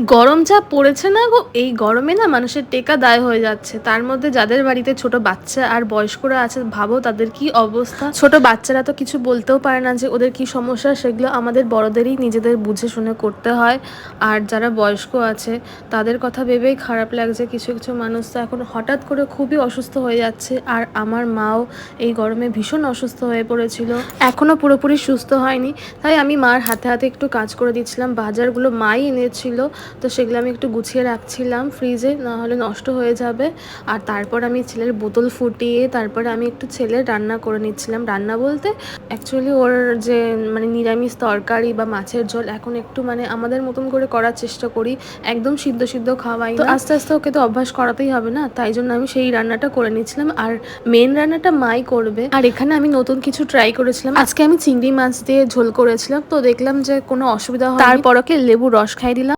গরম যা পড়েছে না গো, এই গরমে না মানুষের টেকা দায় হয়ে যাচ্ছে। তার মধ্যে যাদের বাড়িতে ছোট বাচ্চা আর বয়স্করা আছে, ভাবো তাদের কি অবস্থা। ছোট বাচ্চারা তো কিছু বলতেও পারে না যে ওদের কি সমস্যা, সেগুলো আমাদের বড়দেরই নিজেদের বুঝে শুনে করতে হয়। আর যারা বয়স্ক আছে তাদের কথা ভেবেই খারাপ লাগছে। কিছু কিছু মানুষ তো এখন হঠাৎ করে খুবই অসুস্থ হয়ে যাচ্ছে। আর আমার মাও এই গরমে ভীষণ অসুস্থ হয়ে পড়েছিল, এখনো পুরোপুরি সুস্থ হয়নি। তাই আমি মার হাতে হাতে একটু কাজ করে দিচ্ছিলাম। বাজারগুলো মাই এনেছিল, তো সেগুলো আমি একটু গুছিয়ে রাখছিলাম ফ্রিজে, না হলে নষ্ট হয়ে যাবে। আর তারপর আমি ছেলের বোতল ফুটিয়ে তারপরে আমি একটু ছেলের রান্না করে নিচ্ছিলাম। রান্না বলতে অ্যাকচুয়ালি ওর যে মানে নিরামিষ তরকারি বা মাছের ঝোল এখন একটু মানে আমাদের মতন করে করার চেষ্টা করি, একদম সিদ্ধ সিদ্ধ খাওয়াই তো। আস্তে আস্তে ওকে তো অভ্যাস করাতেই হবে না, তাই জন্য আমি সেই রান্নাটা করে নিচ্ছিলাম। আর মেন রান্নাটা মাই করবে। আর এখানে আমি নতুন কিছু ট্রাই করেছিলাম। আজকে আমি চিংড়ি মাছ দিয়ে ঝোল করেছিলাম, তো দেখলাম যে কোনো অসুবিধা হয়, তারপর ওকে লেবু রস খাই দিলাম।